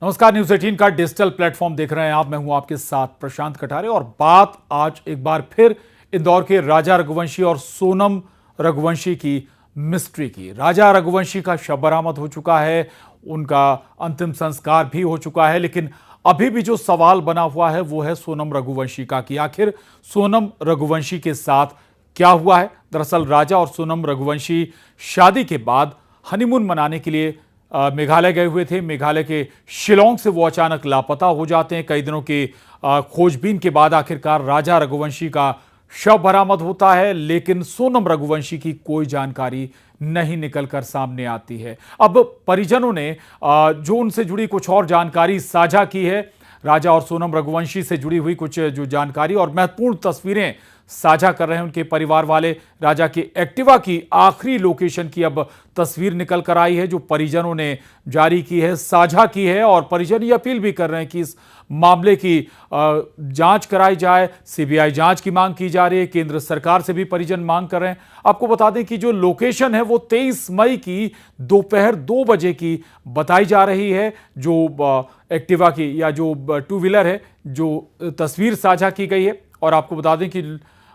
नमस्कार, न्यूज 18 का digital platform देख रहे हैं आप। मैं हूं आपके साथ प्रशांत कटारे और बात आज एक बार फिर इंदौर के राजा रघुवंशी और सोनम रघुवंशी की मिस्ट्री की। राजा रघुवंशी का शव बरामद हो चुका है, उनका अंतिम संस्कार भी हो चुका है, लेकिन अभी भी जो सवाल बना हुआ है वो है सोनम रघुवंशी का कि आखिर सोनम रघुवंशी के साथ क्या हुआ है। दरअसल राजा और सोनम रघुवंशी शादी के बाद हनीमून मनाने के लिए मेघालय गए हुए थे। मेघालय के शिलोंग से वो अचानक लापता हो जाते हैं। कई दिनों की खोजबीन के बाद आखिरकार राजा रघुवंशी का शव बरामद होता है, लेकिन सोनम रघुवंशी की कोई जानकारी नहीं निकलकर सामने आती है। अब परिजनों ने जो उनसे जुड़ी कुछ और जानकारी साझा की है, राजा और सोनम रघुवंशी से जुड़ी हुई कुछ जो जानकारी और महत्वपूर्ण तस्वीरें साझा कर रहे हैं उनके परिवार वाले। राजा की एक्टिवा की आखिरी लोकेशन की अब तस्वीर निकल कर आई है, जो परिजनों ने जारी की है, साझा की है, और परिजन ये अपील भी कर रहे हैं कि इस मामले की जांच कराई जाए। सीबीआई जांच की मांग की जा रही है। केंद्र सरकार से भी परिजन मांग कर रहे हैं। आपको बता दें कि जो लोकेशन है वो 23 मई की दोपहर 2 बजे की बताई जा रही है। जो एक्टिवा की या जो टू व्हीलर है, जो तस्वीर साझा की गई है। और आपको बता दें कि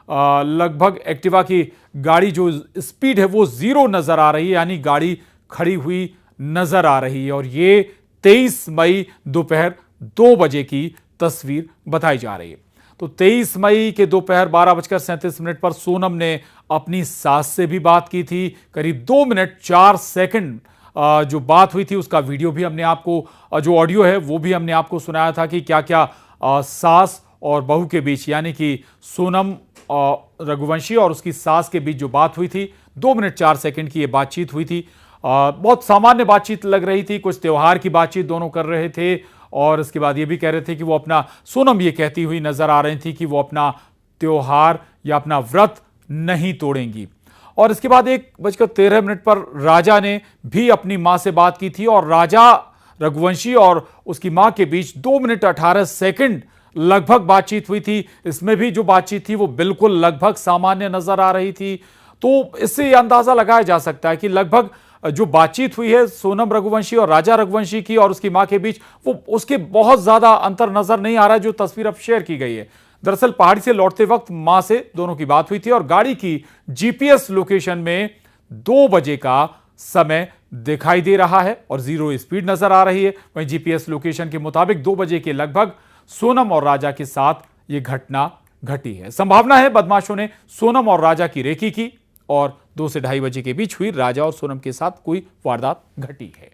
लगभग एक्टिवा की गाड़ी जो स्पीड है वो 0 नजर आ रही है, यानी गाड़ी खड़ी हुई नजर आ रही है। और ये 23 मई दोपहर 2 बजे की तस्वीर बताई जा रही है। तो 23 मई के दोपहर 12:37 पर सोनम ने अपनी सास से भी बात की थी। करीब 2 मिनट 4 सेकंड जो बात हुई थी उसका वीडियो भी हमने आपको, जो ऑडियो है वो भी हमने आपको सुनाया था कि क्या क्या सास और बहू के बीच, यानी कि सोनम रघुवंशी और उसकी सास के बीच जो बात हुई थी, 2 मिनट 4 सेकंड की ये बातचीत हुई थी। बहुत सामान्य बातचीत लग रही थी, कुछ त्योहार की बातचीत दोनों कर रहे थे। और इसके बाद ये भी कह रहे थे कि वो अपना, सोनम ये कहती हुई नजर आ रही थी कि वो अपना त्योहार या अपना व्रत नहीं तोड़ेंगी। और इसके बाद 1:13 पर राजा ने भी अपनी मां से बात की थी और राजा रघुवंशी और उसकी मां के बीच 2 मिनट 18 सेकंड लगभग बातचीत हुई थी। इसमें भी जो बातचीत थी वो बिल्कुल लगभग सामान्य नजर आ रही थी। तो इससे यह अंदाजा लगाया जा सकता है कि लगभग जो बातचीत हुई है सोनम रघुवंशी और राजा रघुवंशी की और उसकी मां के बीच, वो उसके बहुत ज्यादा अंतर नजर नहीं आ रहा है जो तस्वीर अब शेयर की गई है। दरअसल पहाड़ी से लौटते वक्त मां से दोनों की बात हुई थी और गाड़ी की जीपीएस लोकेशन में 2 बजे का समय दिखाई दे रहा है और 0 स्पीड नजर आ रही है। वहीं जीपीएस लोकेशन के मुताबिक 2 बजे के लगभग सोनम और राजा के साथ यह घटना घटी है। संभावना है बदमाशों ने सोनम और राजा की रेकी की और 2 से ढाई बजे के बीच हुई राजा और सोनम के साथ कोई वारदात घटी है।